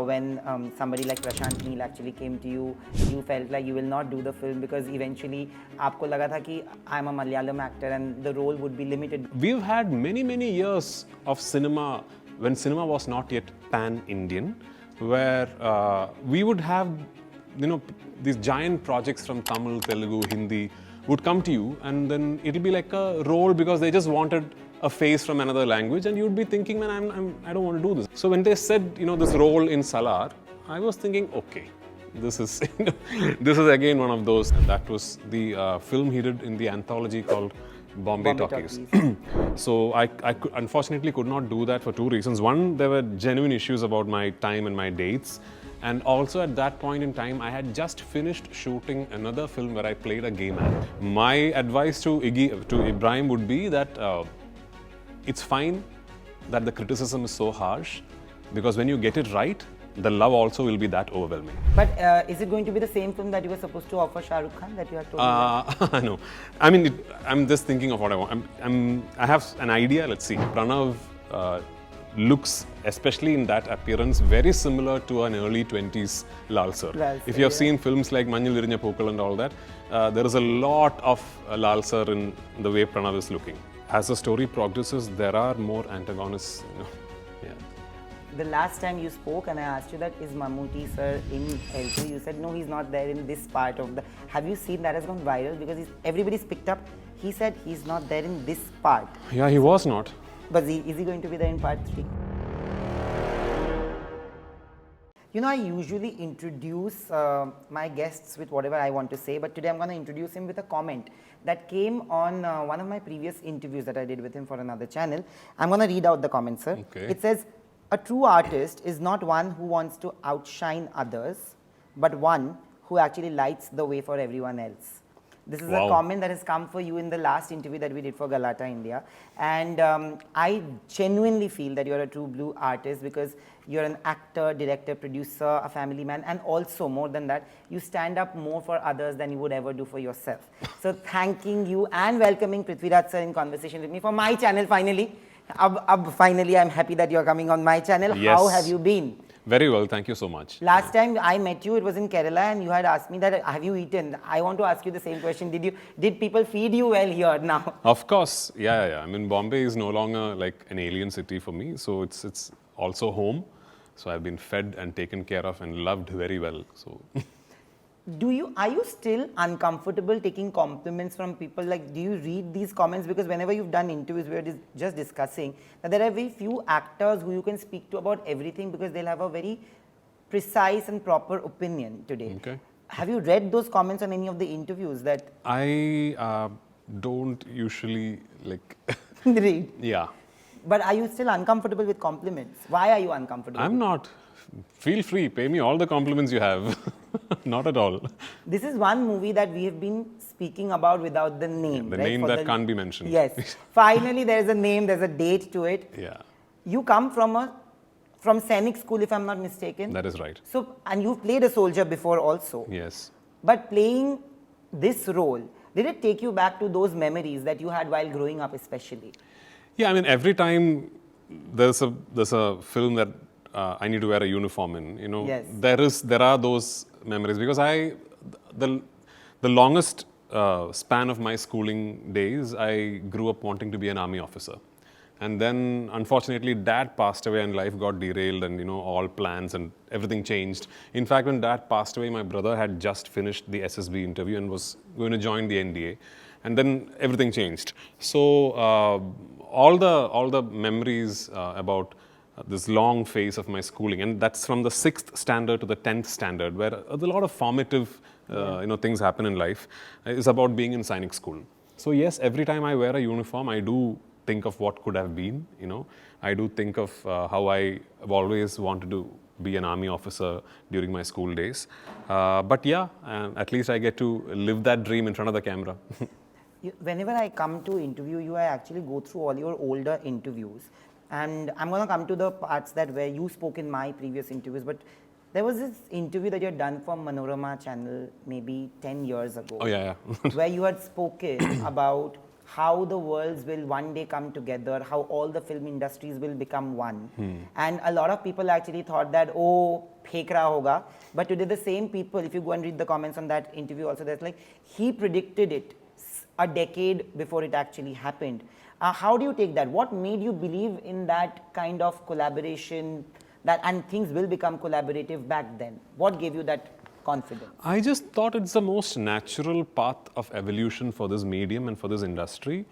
When somebody like Prashant Neel actually came to you, you felt like you will not do the film because eventually आपको लगा था कि I'm a Malayalam actor and the role would be limited. We've had many years of cinema when cinema was not yet pan-Indian, where we would have, these giant projects from Tamil, Telugu, Hindi would come to you, and then it'll be like a role because they just wanted a face from another language, and you'd be thinking, man, I don't want to do this. So when they said, this role in Salaar, I was thinking, okay, this is this is again one of those. And that was the film he did in the anthology called Bombay Talkies. So I unfortunately could not do that for two reasons. One, there were genuine issues about my time and my dates. And also at that point in time, I had just finished shooting another film where I played a gay man. My advice to Ibrahim would be that it's fine that the criticism is so harsh, because when you get it right, the love also will be that overwhelming. But is it going to be the same film that you were supposed to offer Shah Rukh Khan that you had told me? No. I mean, I'm just thinking of what I want. I have an idea. Let's see. Pranav looks, especially in that appearance, very similar to an early 20s Lal sir. If you have seen films like Manjil Virinya Pookal and all that, there is a lot of Lal sir in the way Pranav is looking. As the story progresses, there are more antagonists. The last time you spoke and I asked you that, is Mammootty sir in L2? You said, no, he's not there in this part of the... Have you seen that has gone viral? Because everybody's picked up. He said he's not there in this part. Yeah, he was not. But is he going to be there in part 3? I usually introduce my guests with whatever I want to say, but today I'm going to introduce him with a comment that came on one of my previous interviews that I did with him for another channel. I'm going to read out the comment, sir. Okay. It says, a true artist is not one who wants to outshine others, but one who actually lights the way for everyone else. This is a comment that has come for you in the last interview that we did for Galata India. And I genuinely feel that you're a true blue artist because you're an actor, director, producer, a family man, and also more than that, you stand up more for others than you would ever do for yourself. So thanking you and welcoming Prithviraj sir in conversation with me for my channel finally. Finally, I'm happy that you're coming on my channel. Yes. How have you been? Very well, thank you so much. Last time I met you, it was in Kerala, and you had asked me that, have you eaten? I want to ask you the same question. Did people feed you well here now? Of course, yeah. I mean, Bombay is no longer like an alien city for me, so it's also home. So I've been fed and taken care of and loved very well. So. Are you still uncomfortable taking compliments from people? Like, do you read these comments? Because whenever you've done interviews, we were just discussing that there are very few actors who you can speak to about everything because they'll have a very precise and proper opinion today. Okay. Have you read those comments on any of the interviews that... I don't usually like... read? Yeah. But are you still uncomfortable with compliments? Why are you uncomfortable? I'm not. Feel free, pay me all the compliments you have. Not at all. This is one movie that we have been speaking about without the name. The name that can't be mentioned. Yes. Finally, there's a name, there's a date to it. Yeah. You come from Sainik School, if I'm not mistaken. That is right. So, and you've played a soldier before also. Yes. But playing this role, did it take you back to those memories that you had while growing up especially? Yeah, I mean, every time there's a film that I need to wear a uniform in, Yes. there are those memories, because the longest span of my schooling days, I grew up wanting to be an army officer. And then, unfortunately, Dad passed away and life got derailed and, all plans and everything changed. In fact, when Dad passed away, my brother had just finished the SSB interview and was going to join the NDA. And then everything changed. So, all the memories about this long phase of my schooling, and that's from the 6th standard to the 10th standard, where a lot of formative things happen in life, is about being in Sainik School. So yes, every time I wear a uniform, I do think of what could have been, I do think of how I have always wanted to be an army officer during my school days. But yeah, at least I get to live that dream in front of the camera. Whenever I come to interview you, I actually go through all your older interviews. And I'm going to come to the parts where you spoke in my previous interviews. But there was this interview that you had done for Manorama channel maybe 10 years ago. Oh, yeah. where you had spoken about how the worlds will one day come together, how all the film industries will become one. And a lot of people actually thought that, oh, phek raha hoga. But today the same people, if you go and read the comments on that interview also, there's like, he predicted it a decade before it actually happened. How do you take that? What made you believe in that kind of collaboration, that and things will become collaborative back then? What gave you that confidence? I just thought it's the most natural path of evolution for this medium and for this industry,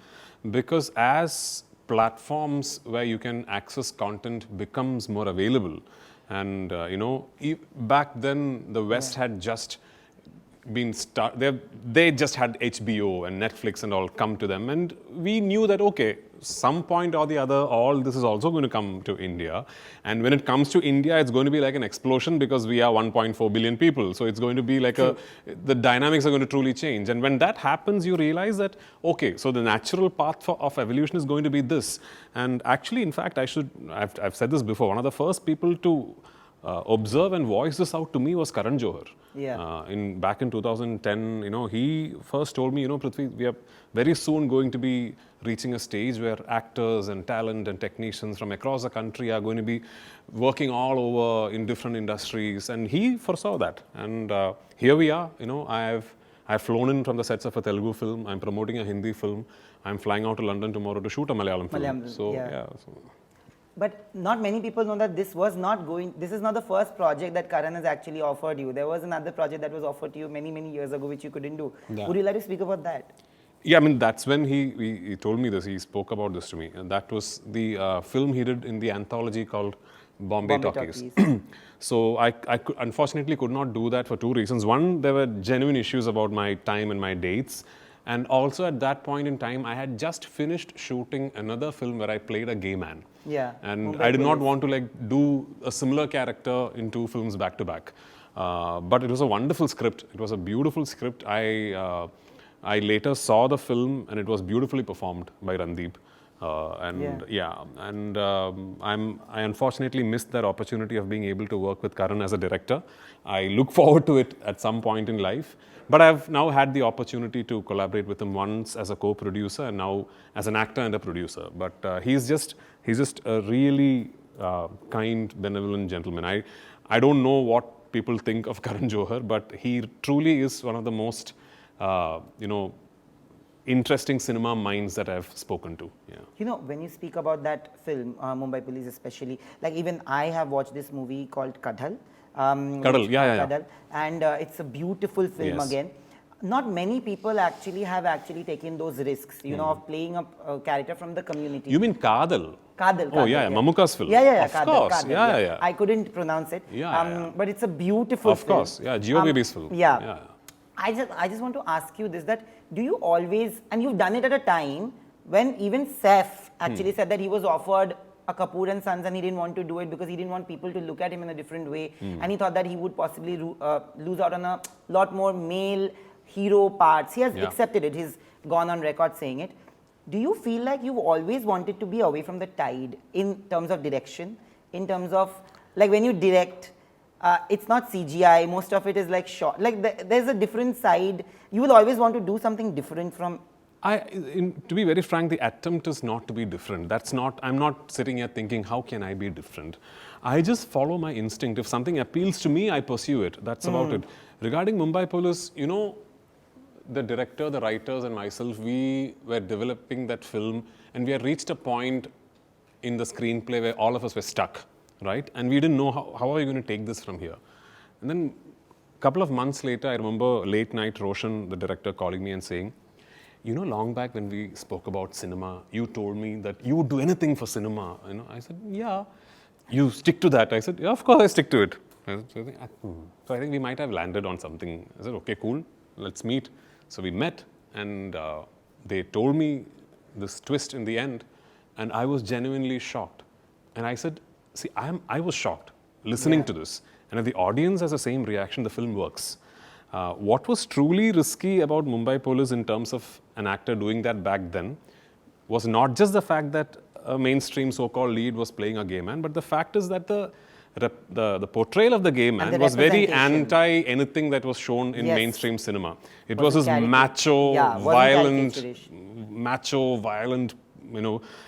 because as platforms where you can access content becomes more available, and back then the West had just been they just had HBO and Netflix and all come to them, and we knew that okay, some point or the other all this is also going to come to India, and when it comes to India it's going to be like an explosion because we are 1.4 billion people, so it's going to be like the dynamics are going to truly change. And when that happens you realize that okay, so the natural path of evolution is going to be this. And actually, in fact, I've said this before, one of the first people to observe and voice this out to me was Karan Johar. Back in 2010, he first told me, Prithvi, we are very soon going to be reaching a stage where actors and talent and technicians from across the country are going to be working all over in different industries, and he foresaw that. And here we are. I've flown in from the sets of a Telugu film. I'm promoting a Hindi film. I'm flying out to London tomorrow to shoot a Malayalam film. But not many people know that this is not the first project that Karan has actually offered you. There was another project that was offered to you many, many years ago, which you couldn't do. Yeah. Would you like to speak about that? Yeah, I mean, that's when he told me this. He spoke about this to me. And that was the film he did in the anthology called Bombay Talkies. So I unfortunately could not do that for two reasons. One, there were genuine issues about my time and my dates. And also at that point in time, I had just finished shooting another film where I played a gay man. Yeah. And Mumbai I did not want to do a similar character in two films back to back. But it was a wonderful script. It was a beautiful script. I later saw the film and it was beautifully performed by Nayandeep. I unfortunately missed that opportunity of being able to work with Karan as a director. I look forward to it at some point in life. But I've now had the opportunity to collaborate with him once as a co-producer and now as an actor and a producer. But he's just a really kind, benevolent gentleman. I don't know what people think of Karan Johar, but he truly is one of the most, interesting cinema minds that I've spoken to. Yeah. When you speak about that film, Mumbai Police especially, like even I have watched this movie called Kajol. Kajol, and it's a beautiful film again. Not many people have taken those risks, of playing a character from the community. You mean Kadal? Kadal. Oh yeah, Mammootty's film. Of Kadal, course. Kadal, yeah. I couldn't pronounce it. But it's a beautiful film. Of course, yeah, Geo Baby's film. Yeah. I just want to ask you this, that do you always, and you've done it at a time when even Saif actually said that he was offered a Kapoor and Sons and he didn't want to do it because he didn't want people to look at him in a different way, and he thought that he would possibly lose out on a lot more male hero parts. He has accepted it. He's gone on record saying it. Do you feel like you've always wanted to be away from the tide in terms of direction, in terms of, like when you direct, it's not CGI, most of it is like shot, like there's a different side. You will always want to do something different from... to be very frank, the attempt is not to be different. I'm not sitting here thinking, how can I be different? I just follow my instinct. If something appeals to me, I pursue it. That's about it. Regarding Mumbai Police, the director, the writers and myself, we were developing that film and we had reached a point in the screenplay where all of us were stuck, right? And we didn't know how are we going to take this from here. And then a couple of months later, I remember late night Roshan, the director, calling me and saying, long back when we spoke about cinema, you told me that you would do anything for cinema. I said, yeah. You stick to that? I said, yeah, of course I stick to it. So I think we might have landed on something. I said, okay, cool, let's meet. So we met and they told me this twist in the end and I was genuinely shocked. And I said, see, I was shocked listening to this. And if the audience has the same reaction, the film works. What was truly risky about Mumbai Police in terms of an actor doing that back then was not just the fact that a mainstream so-called lead was playing a gay man, but the fact is that the portrayal of the gay man was very anti anything that was shown in mainstream cinema. It was this macho, violent macho, violent,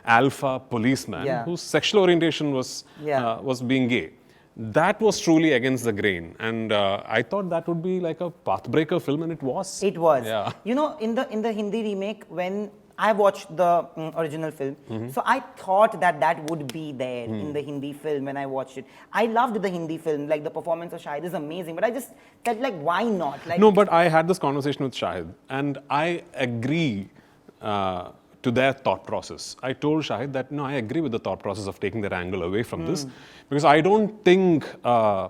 alpha policeman whose sexual orientation was being gay. That was truly against the grain, and I thought that would be like a pathbreaker film, and it was. It was. Yeah. In the Hindi remake, when I watched the original film, so I thought that would be there in the Hindi film when I watched it. I loved the Hindi film, like the performance of Shahid is amazing, but I just felt like, why not? Like, no, but I had this conversation with Shahid, and I agree to their thought process. I told Shahid that, no, I agree with the thought process of taking that angle away from this, because I don't think a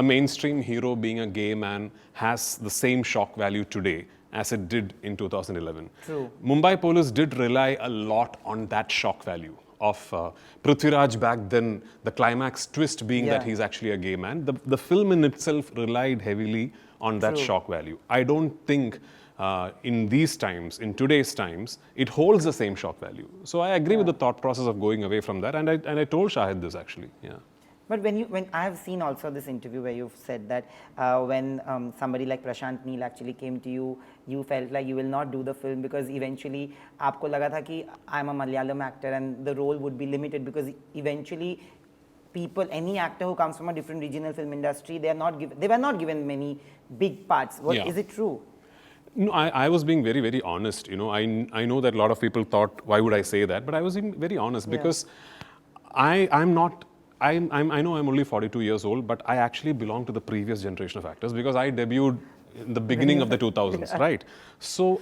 mainstream hero being a gay man has the same shock value today as it did in 2011. True. Mumbai Police did rely a lot on that shock value of Prithviraj back then, the climax twist being that he's actually a gay man. The film in itself relied heavily on that shock value. I don't think in these times, in today's times, it holds the same shock value. So I agree with the thought process of going away from that, and I told Shahid this actually. Yeah. But when I have seen also this interview where you've said that when somebody like Prashant, Neel actually came to you, you felt like you will not do the film because eventually आपको लगा था कि I'm a Malayalam actor and the role would be limited, because eventually people, any actor who comes from a different regional film industry, they were not given many big parts. Is it true? No, I was being very, very honest. I know that a lot of people thought, why would I say that? But I was being very honest because I know I'm only 42 years old, but I actually belong to the previous generation of actors because I debuted in the beginning of the 2000s, right? So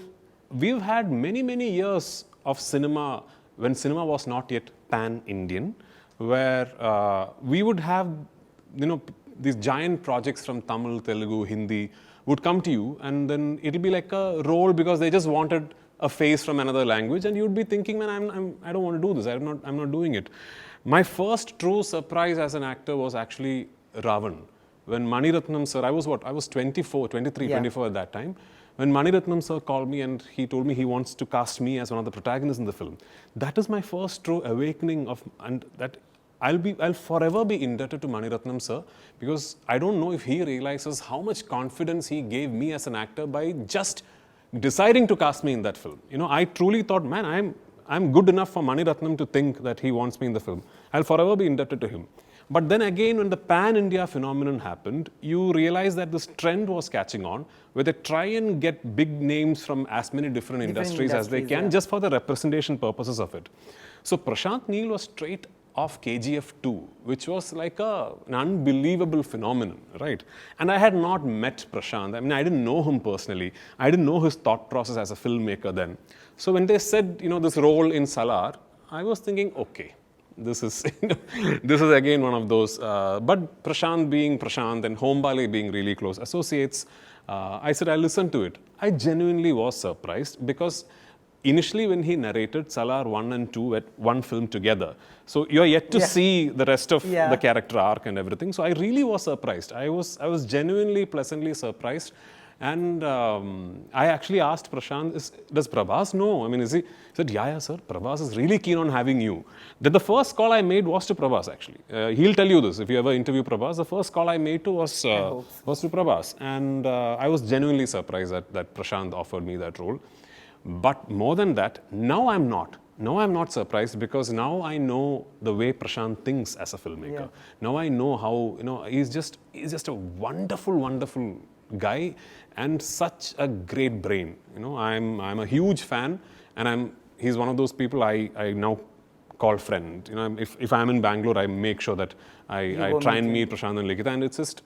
we've had many, many years of cinema when cinema was not yet pan-Indian, where we would have, these giant projects from Tamil, Telugu, Hindi would come to you, and then it'll be like a role because they just wanted a face from another language, and you'd be thinking, man, I don't want to do this. I'm not doing it. My first true surprise as an actor was actually Raavan. When Mani Ratnam sir, I was 23, 24 at that time. When Mani Ratnam sir called me and he told me he wants to cast me as one of the protagonists in the film, that is my first true awakening and that I'll forever be indebted to Mani Ratnam sir, because I don't know if he realizes how much confidence he gave me as an actor by just deciding to cast me in that film. I truly thought, man, I'm good enough for Mani Ratnam to think that he wants me in the film. I'll forever be indebted to him. But then again, when the pan-India phenomenon happened, you realize that this trend was catching on, where they try and get big names from as many different industries as they can, just for the representation purposes of it. So Prashant Neel was straight off KGF 2, which was like an unbelievable phenomenon, right? And I had not met Prashant. I didn't know him personally. I didn't know his thought process as a filmmaker then. So when they said, this role in Salaar, I was thinking, okay, this is again one of those. But Prashant being Prashant and Hombale being really close associates, I said, I'll listen to it. I genuinely was surprised because initially when he narrated Salaar 1 and 2 at one film together, so you're yet to see the rest of the character arc and everything. So I really was surprised. I was genuinely pleasantly surprised. And I actually asked Prashant, does Prabhas know? He said, yeah, sir, Prabhas is really keen on having you. Then the first call I made was to Prabhas, actually. He'll tell you this, if you ever interview Prabhas, the first call I made was to Prabhas. And I was genuinely surprised that Prashant offered me that role. But more than that, now I'm not. Now I'm not surprised because now I know the way Prashant thinks as a filmmaker. Yeah. Now I know how, he's just a wonderful, wonderful guy and such a great brain. I'm a huge fan, and he's one of those people I now call friend. If I'm in Bangalore, I make sure that I try and meet Prashant and Likita, and it's just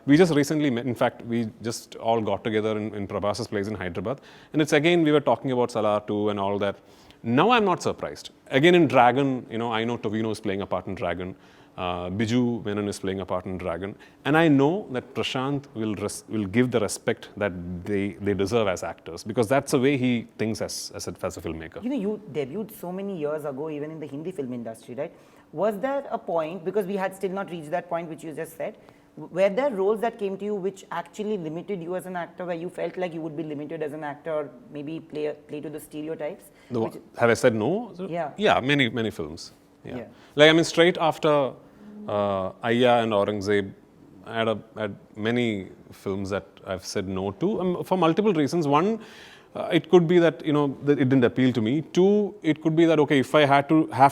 we just recently met. In fact, we just all got together in Prabhas's place in Hyderabad, and it's again we were talking about Salaar 2 and all that. Now I'm not surprised. Again in Dragon, I know Tovino is playing a part in Dragon. Biju Menon is playing a part in Dragon, and I know that Prashant will give the respect that they deserve as actors, because that's the way he thinks as a filmmaker. You debuted so many years ago, even in the Hindi film industry, right? Was there a point, because we had still not reached that point which you just said, were there roles that came to you which actually limited you as an actor, where you felt like you would be limited as an actor, or maybe play to the stereotypes? Have I said no? Yeah, many films. Yeah. Straight after Ayya and Aurangzeb, I had many films that I've said no to for multiple reasons. One, It could be that, that it didn't appeal to me. Two, it could be that, okay, if I have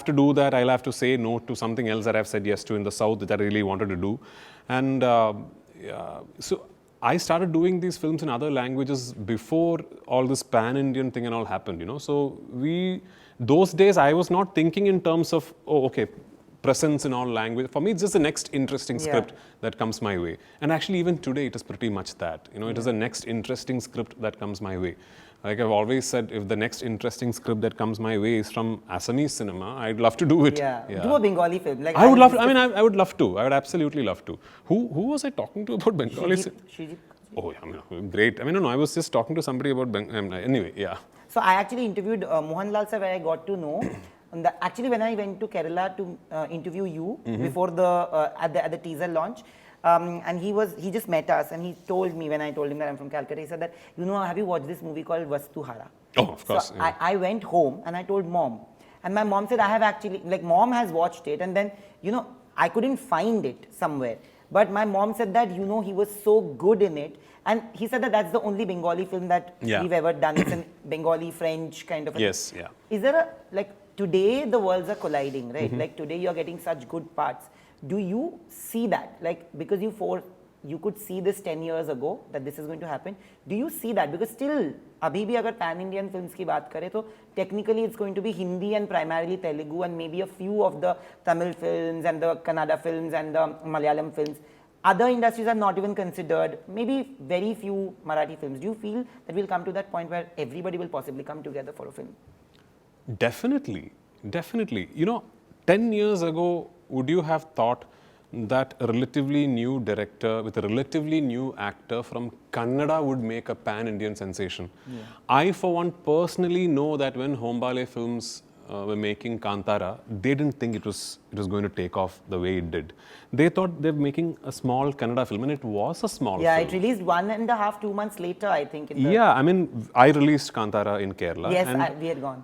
to do that, I'll have to say no to something else that I've said yes to in the South that I really wanted to do. And so I started doing these films in other languages before all this pan-Indian thing and all happened, So those days I was not thinking in terms of, oh, okay, presence in all language. For me, it's just the next interesting script that comes my way. And actually, even today, it is pretty much that. It is the next interesting script that comes my way. Like I've always said, if the next interesting script that comes my way is from Assamese cinema, I'd love to do it. Yeah. Do a Bengali film. I would love. I would love to. I would absolutely love to. Who was I talking to about Bengali? Shijit. Oh, yeah, great. No, I was just talking to somebody about anyway, yeah. So I actually interviewed Mohanlal sir, where I got to know. Actually, when I went to Kerala to interview you before at the teaser launch, and he just met us and he told me, when I told him that I'm from Calcutta, he said that, have you watched this movie called Vastuhara? Oh, of course. So I went home and I told mom, and my mom said I have actually, mom has watched it, and then I couldn't find it somewhere, but my mom said that he was so good in it, and he said that that's the only Bengali film that we've ever done. It's a Bengali French kind of a yes, yeah. Is there today the worlds are colliding, right? Today you're getting such good parts. Do you see that? Because you could see this 10 years ago that this is going to happen. Do you see that? Because still, abhi bhi agar pan-Indian films ki baat kare, to technically it's going to be Hindi and primarily Telugu and maybe a few of the Tamil films and the Kannada films and the Malayalam films. Other industries are not even considered. Maybe very few Marathi films. Do you feel that we'll come to that point where everybody will possibly come together for a film? Definitely. 10 years ago, would you have thought that a relatively new director with a relatively new actor from Kannada would make a pan-Indian sensation? Yeah. I, for one, personally know that when Hombale Films were making Kantara, they didn't think it was going to take off the way it did. They thought they were making a small Kannada film, and it was a small film. Yeah, it released 1.5, 2 months later, I think. I released Kantara in Kerala. Yes, we had gone.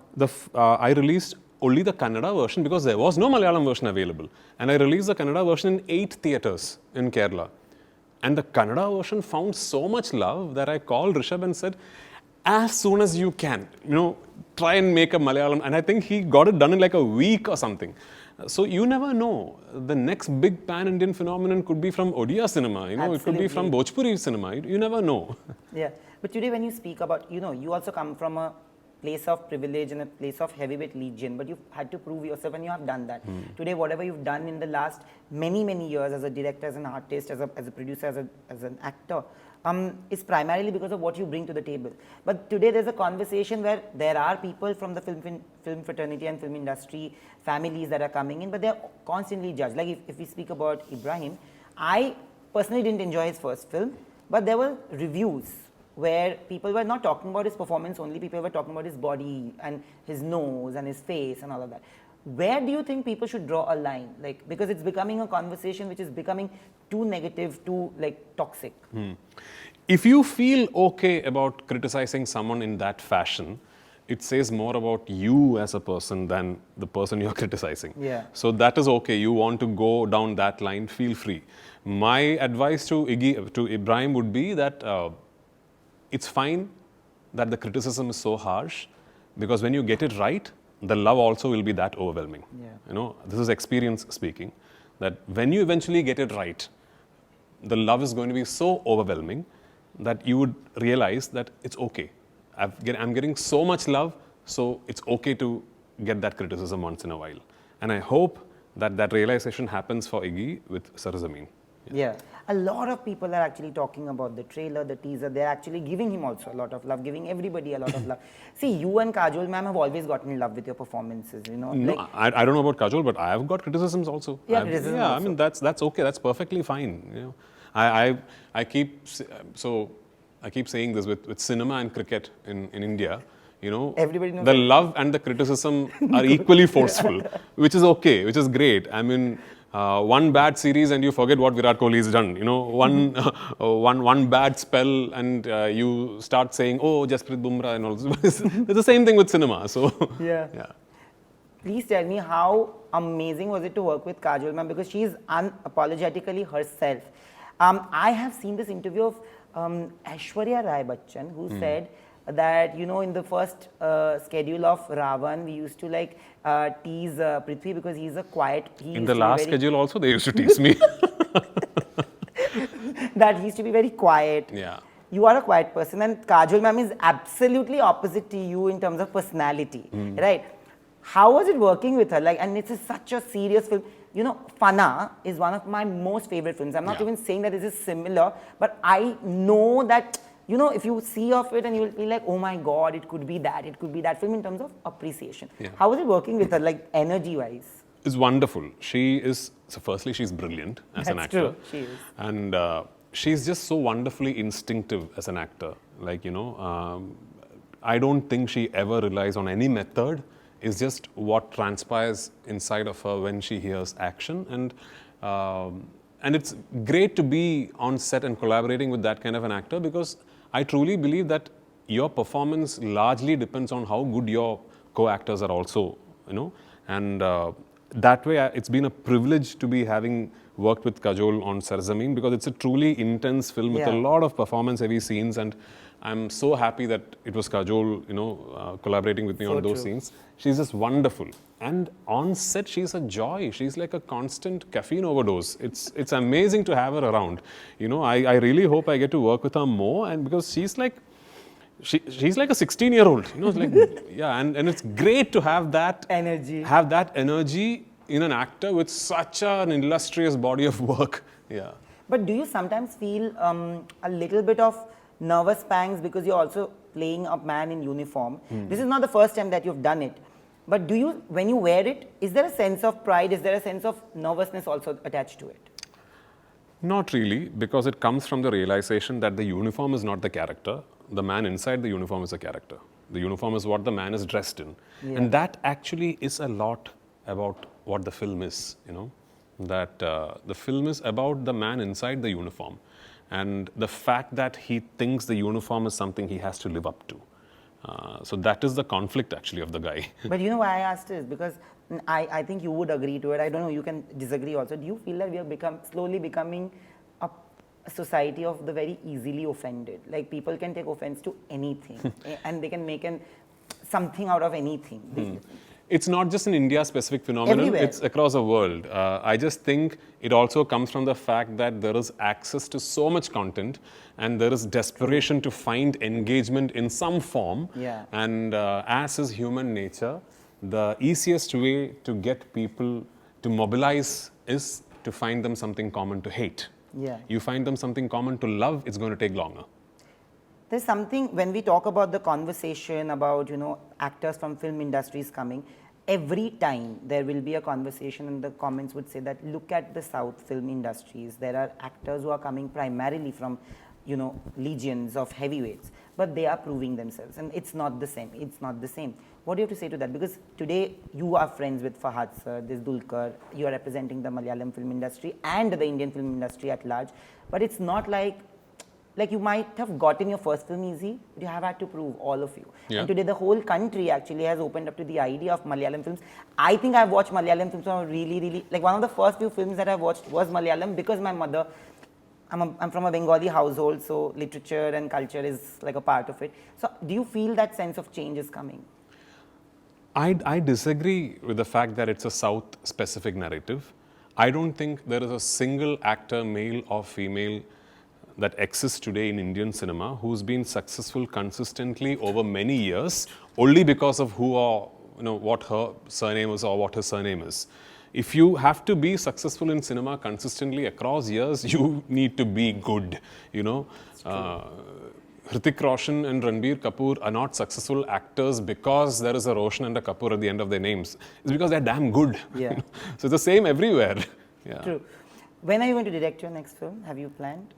I released only the Kannada version because there was no Malayalam version available. And I released the Kannada version in 8 theatres in Kerala. And the Kannada version found so much love that I called Rishabh and said, as soon as you can, try and make a Malayalam. And I think he got it done in a week or something. So you never know. The next big pan-Indian phenomenon could be from Odia cinema. It could be from Bhojpuri cinema. You never know. Yeah. But today when you speak about, you also come from a place of privilege and a place of heavyweight legion, but you've had to prove yourself and you have done that. Today, whatever you've done in the last many, many years as a director, as an artist, as a producer, as an actor, is primarily because of what you bring to the table. But today there's a conversation where there are people from the film fraternity and film industry, families that are coming in, but they're constantly judged. If we speak about Ibrahim, I personally didn't enjoy his first film, but there were reviews where people were not talking about his performance only, people were talking about his body and his nose and his face and all of that. Where do you think people should draw a line? Because it's becoming a conversation which is becoming too negative, too toxic. If you feel okay about criticizing someone in that fashion, it says more about you as a person than the person you're criticizing. Yeah. So that is okay. You want to go down that line, feel free. My advice to Ibrahim would be that it's fine that the criticism is so harsh, because when you get it right, the love also will be that overwhelming. Yeah. This is experience speaking, that when you eventually get it right, the love is going to be so overwhelming that you would realize that it's okay. I'm getting so much love, so it's okay to get that criticism once in a while. And I hope that realization happens for Iggy with Sarzameen. Yeah. A lot of people are actually talking about the trailer, the teaser. They're actually giving him also a lot of love, giving everybody a lot of love. See, you and Kajol ma'am have always gotten in love with your performances, No, I don't know about Kajol, but I have got criticisms also. Yeah, criticisms also. I mean, that's okay. That's perfectly fine. I keep saying this with cinema and cricket in India. Everybody knows the love and the criticism are equally forceful, which is okay, which is great. I mean, one bad series and you forget what Virat Kohli has done. One bad spell and you start saying, oh, Jasprit Bumrah and all this. It's the same thing with cinema. So yeah. Please tell me, how amazing was it to work with Kajol ma'am, because she is unapologetically herself. I have seen this interview of Aishwarya Rai Bachchan, who said that, you know, in the first schedule of Raavan, we used to like tease Prithvi because he's a quiet. In the last schedule also, they used to tease me. That he used to be very quiet. Yeah. You are a quiet person, and Kajol ma'am is absolutely opposite to you in terms of personality, right? How was it working with her? Like, and it's such a serious film. You know, Fana is one of my most favorite films. I'm not even saying that this is similar, but I know that, you know, if you see of it and you will be like, oh my God, it could be that film in terms of appreciation. Yeah. How was it working with her, like energy-wise? It's wonderful. She is, so firstly, she's brilliant as an actor. True, she is. And she's just so wonderfully instinctive as an actor. Like, you know, I don't think she ever relies on any method. It's just what transpires inside of her when she hears action. And it's great to be on set and collaborating with that kind of an actor, because I truly believe that your performance largely depends on how good your co-actors are also, you know. And that way, it's been a privilege to be having worked with Kajol on Sarzameen, because it's a truly intense film with a lot of performance-heavy scenes, and I'm so happy that it was Kajol, you know, collaborating with me on those scenes. She's just wonderful. And on set, she's a joy. She's like a constant caffeine overdose. It's amazing to have her around. You know, I really hope I get to work with her more, and because she's like, she's like a 16-year-old, you know, like, yeah, and it's great to have that energy. Have that energy in an actor with such an illustrious body of work. Yeah. But do you sometimes feel a little bit of nervous pangs because you're also playing a man in uniform? This is not the first time that you've done it. But do you, when you wear it, is there a sense of pride? Is there a sense of nervousness also attached to it? Not really, because it comes from the realization that the uniform is not the character. The man inside the uniform is a character. The uniform is what the man is dressed in. Yeah. And that actually is a lot about what the film is, you know. That the film is about the man inside the uniform. And the fact that he thinks the uniform is something he has to live up to. So that is the conflict actually of the guy. But you know why I asked this? Because I think you would agree to it. I don't know, you can disagree also. Do you feel that we are slowly becoming a society of the very easily offended? Like, people can take offense to anything and they can make something out of anything. It's not just an India-specific phenomenon, everywhere. It's across the world. I just think it also comes from the fact that there is access to so much content, and there is desperation to find engagement in some form. Yeah. And as is human nature, the easiest way to get people to mobilize is to find them something common to hate. Yeah. You find them something common to love, it's going to take longer. There's something, when we talk about the conversation about, you know, actors from film industries coming, every time there will be a conversation and the comments would say that, look at the South film industries. There are actors who are coming primarily from, you know, legions of heavyweights, but they are proving themselves, and it's not the same. It's not the same. What do you have to say to that? Because today you are friends with Fahad sir, there's Dulquer, you are representing the Malayalam film industry and the Indian film industry at large, but it's not like you might have gotten your first film easy, but you have had to prove, all of you. Yeah. And today the whole country actually has opened up to the idea of Malayalam films. I think I've watched Malayalam films from really, like one of the first few films that I watched was Malayalam, because my mother, I'm from a Bengali household, so literature and culture is like a part of it. So do you feel that sense of change is coming? I disagree with the fact that it's a South-specific narrative. I don't think there is a single actor, male or female, that exists today in Indian cinema who's been successful consistently over many years only because of who or, you know, what her surname is or what his surname is. If you have to be successful in cinema consistently across years, you need to be good, you know. Hrithik Roshan and Ranbir Kapoor are not successful actors because there is a Roshan and a Kapoor at the end of their names. It's because they're damn good. Yeah. So it's the same everywhere. Yeah. True. When are you going to direct your next film? Have you planned?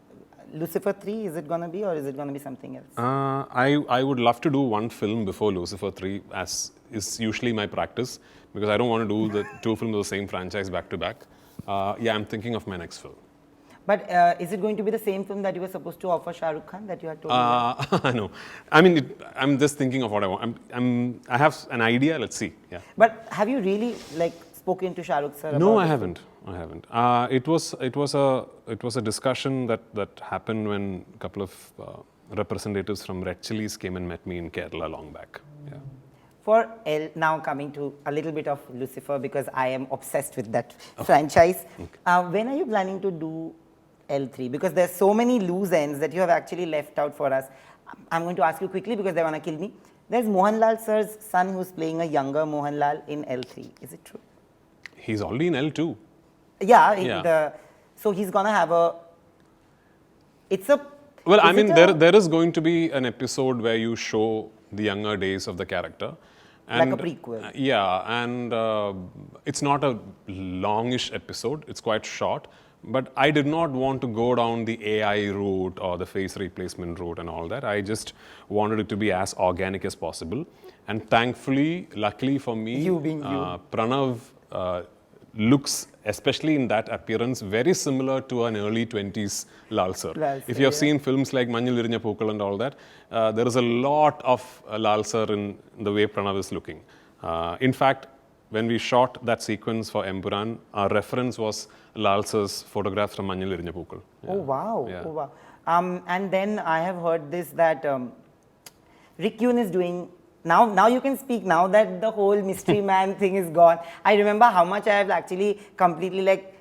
Lucifer 3, is it going to be, or is it going to be something else? I would love to do one film before Lucifer 3, as is usually my practice, because I don't want to do the two films of the same franchise back to back. Yeah, I'm thinking of my next film. But is it going to be the same film that you were supposed to offer Shah Rukh Khan that you had told me? No. I mean, I'm just thinking of what I want. I have an idea, let's see. Yeah. But have you really spoken to Shah Rukh sir? No, I haven't. It was a discussion that happened when a couple of representatives from Red Chillies came and met me in Kerala long back. Yeah. For L, now coming to a little bit of Lucifer, because I am obsessed with that franchise. Okay. When are you planning to do L3? Because there's so many loose ends that you have actually left out for us. I'm going to ask you quickly because they want to kill me. There's Mohanlal sir's son who's playing a younger Mohanlal in L3. Is it true? He's already in L2. Yeah. So he's going to have a... Well, I mean, there is going to be an episode where you show the younger days of the character. And, like a prequel. And it's not a longish episode. It's quite short. But I did not want to go down the AI route or the face replacement route and all that. I just wanted it to be as organic as possible. And thankfully, luckily for me, Pranav looks, especially in that appearance, very similar to an early 20s Lal sir. If you have seen films like Manjil Virinya Pookal and all that, there is a lot of Lal sir in the way Pranav is looking. In fact, when we shot that sequence for Empuran, our reference was Lal sir's photograph from Manjil Virinya Pookal. Yeah. Oh, wow. Yeah. Oh, wow. And then I have heard this that Rick Yoon is doing... Now you can speak now that the whole mystery man thing is gone. I remember how much I have actually completely like,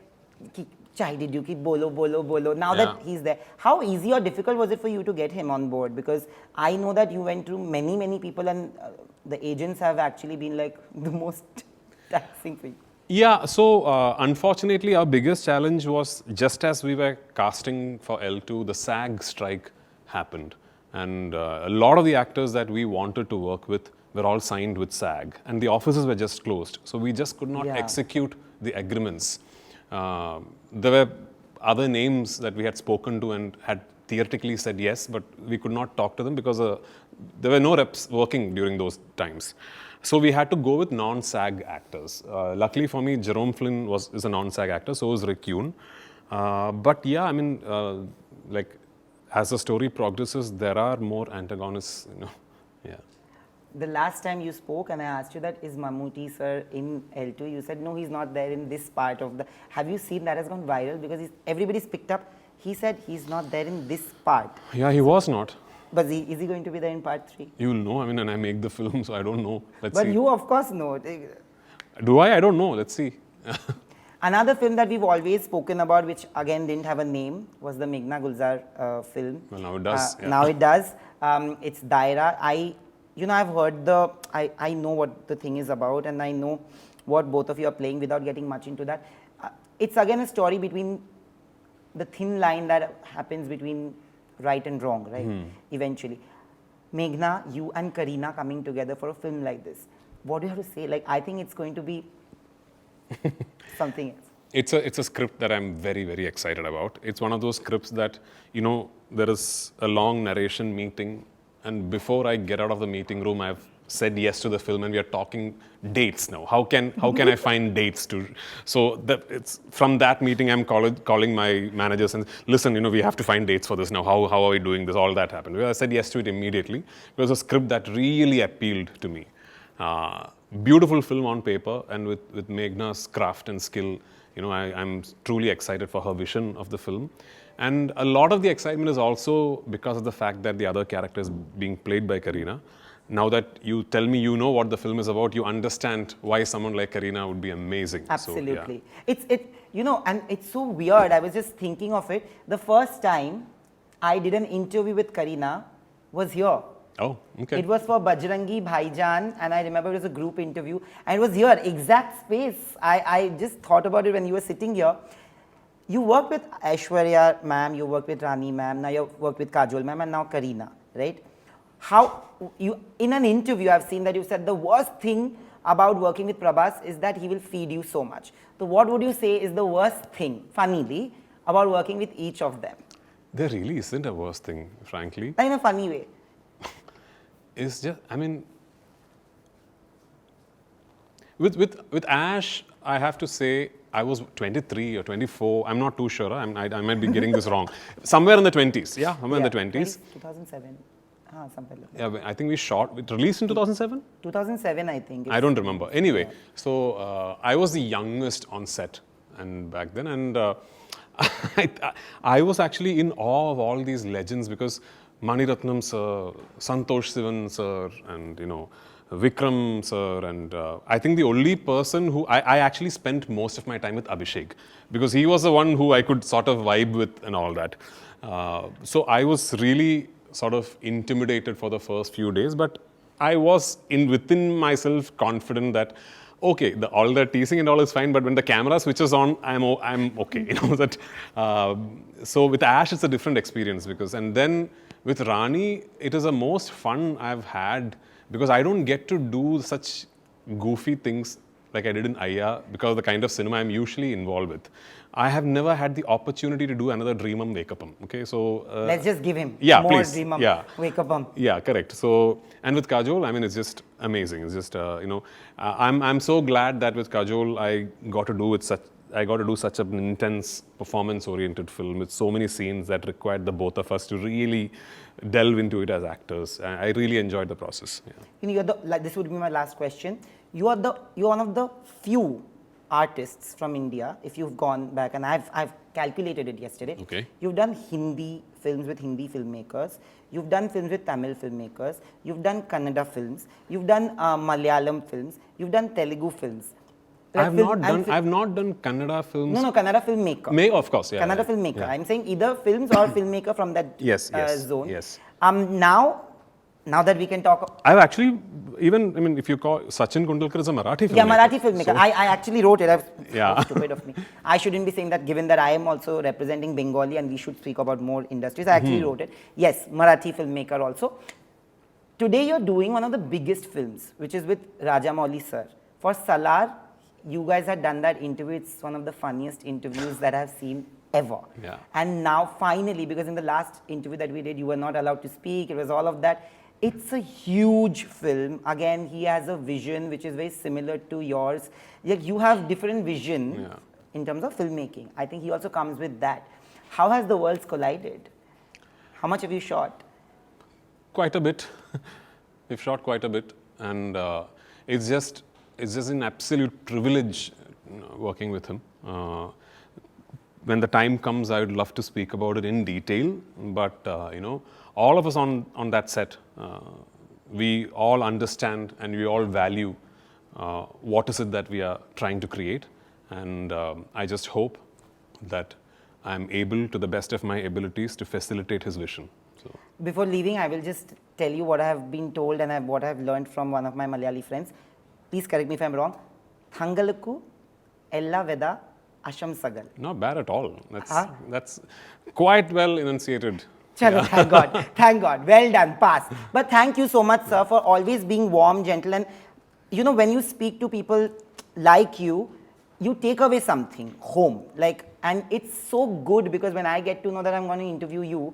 chai did you keep bolo. Now that he's there. How easy or difficult was it for you to get him on board? Because I know that you went through many people and the agents have actually been like the most taxing for you. Yeah, so unfortunately our biggest challenge was just as we were casting for L2, the SAG strike happened. And a lot of the actors that we wanted to work with were all signed with SAG, and the offices were just closed. So we just could not execute the agreements. There were other names that we had spoken to and had theoretically said yes, but we could not talk to them because there were no reps working during those times. So we had to go with non-SAG actors. Luckily for me, Jerome Flynn is a non-SAG actor, so is Rick Yoon. But yeah, I mean, as the story progresses, there are more antagonists, yeah. The last time you spoke and I asked you that, is Mammootty sir in L2? You said, no, he's not there in this part of the... Have you seen that has gone viral? Because everybody's picked up. He said he's not there in this part. Yeah, he was not. But is he going to be there in part 3? You will know. I mean, and I make the film, so I don't know. Let's see. But you, of course, know. Do I? I don't know. Let's see. Another film that we've always spoken about, which again didn't have a name, was the Meghna Gulzar film. Well, now it does. Now it does. It's Daayra. I've heard I know what the thing is about, and I know what both of you are playing without getting much into that. It's again a story between the thin line that happens between right and wrong, right? Eventually. Meghna, you and Kareena coming together for a film like this. What do you have to say? Like, I think it's going to be something else. It's a script that I'm very, very excited about. It's one of those scripts that, there is a long narration meeting, and before I get out of the meeting room, I've said yes to the film, and we are talking dates now. How can I find dates to? So it's from that meeting, I'm calling my managers and listen, we have to find dates for this now. How are we doing this? All that happened. I said yes to it immediately. It was a script that really appealed to me. Beautiful film on paper, and with Meghna's craft and skill, I'm truly excited for her vision of the film. And a lot of the excitement is also because of the fact that the other character is being played by Kareena. Now that you tell me what the film is about, you understand why someone like Kareena would be amazing. Absolutely. So, yeah. And it's so weird. I was just thinking of it. The first time I did an interview with Kareena was here. Oh, okay. It was for Bajrangi Bhaijaan, and I remember it was a group interview, and it was here, exact space. I just thought about it when you were sitting here. You worked with Aishwarya ma'am, you worked with Rani ma'am, now you worked with Kajol ma'am, and now Kareena, right? In an interview, I've seen that you said the worst thing about working with Prabhas is that he will feed you so much. So what would you say is the worst thing, funnily, about working with each of them? There really isn't a worst thing, frankly. In a funny way. It's just, with Ash, I have to say, I was 23 or 24. I'm not too sure. I might be getting this wrong. Somewhere in the 20s. Yeah, somewhere in the 20s. 2007. Something like that. Yeah, I think it released in 2007? 2007, I think. I don't remember. Anyway, so I was the youngest on set and back then. And I was actually in awe of all these legends because Mani Ratnam sir, Santosh Sivan sir, and Vikram sir, and I think the only person who I actually spent most of my time with Abhishek, because he was the one who I could sort of vibe with and all that. So I was really sort of intimidated for the first few days, but I was within myself confident that okay, all the teasing and all is fine, but when the camera switches on, I'm okay. That. So with Ash, it's a different experience and then with Rani, it is the most fun I've had because I don't get to do such goofy things like I did in Ayya because of the kind of cinema I'm usually involved with. I have never had the opportunity to do another Dreamam Wake-Upam. Okay, so let's just give him more please. Dreamam Wake-Upam. Yeah, correct. So and with Kajol, I mean, it's just amazing. It's just I'm so glad that with Kajol I got to do such an intense performance-oriented film with so many scenes that required the both of us to really delve into it as actors. I really enjoyed the process. Yeah. This would be my last question. You're one of the few artists from India, if you've gone back, and I've calculated it yesterday. Okay. You've done Hindi films with Hindi filmmakers. You've done films with Tamil filmmakers. You've done Kannada films. You've done Malayalam films. You've done Telugu films. I've not done Kannada films. No, Kannada filmmaker. Of course, yeah. Kannada filmmaker. Yeah. I'm saying either films or filmmaker from that zone. Yes. Now that we can talk. I've actually, if you call Sachin Kundalkar is a Marathi filmmaker. Yeah, Marathi filmmaker. So, I actually wrote it. So stupid of me. I shouldn't be saying that given that I am also representing Bengali and we should speak about more industries. I actually wrote it. Yes, Marathi filmmaker also. Today you're doing one of the biggest films, which is with Rajamouli sir. For Salaar, you guys had done that interview. It's one of the funniest interviews that I've seen ever. Yeah. And now finally, because in the last interview that we did, you were not allowed to speak. It was all of that. It's a huge film. Again, he has a vision which is very similar to yours. Like you have different vision in terms of filmmaking. I think he also comes with that. How has the worlds collided? How much have you shot? Quite a bit. We've shot quite a bit, and it's just an absolute privilege working with him. When the time comes, I would love to speak about it in detail, but all of us on that set, we all understand and we all value what is it that we are trying to create, and I just hope that I'm able, to the best of my abilities, to facilitate his vision. So. Before leaving, I will just tell you what I have been told and what I have learned from one of my Malayali friends. Please correct me if I'm wrong. Thangalukku ella veda asham sagal. Not bad at all. That's quite well enunciated. Chalo, thank God. Thank God. Well done. Pass. But thank you so much, sir, for always being warm, gentle, and when you speak to people like you, you take away something home. And it's so good because when I get to know that I'm going to interview you,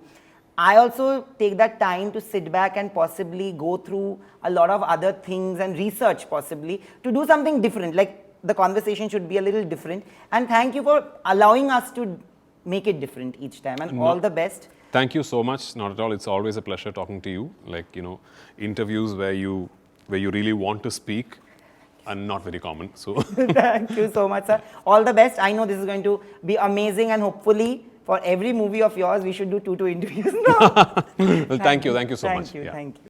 I also take that time to sit back and possibly go through a lot of other things and research possibly to do something different. Like the conversation should be a little different. And thank you for allowing us to make it different each time. And all the best. Thank you so much. Not at all. It's always a pleasure talking to you. Interviews where you really want to speak are not very common. So thank you so much, sir. All the best. I know this is going to be amazing, and hopefully for every movie of yours, we should do two interviews now. Well, thank you so much. Thank you.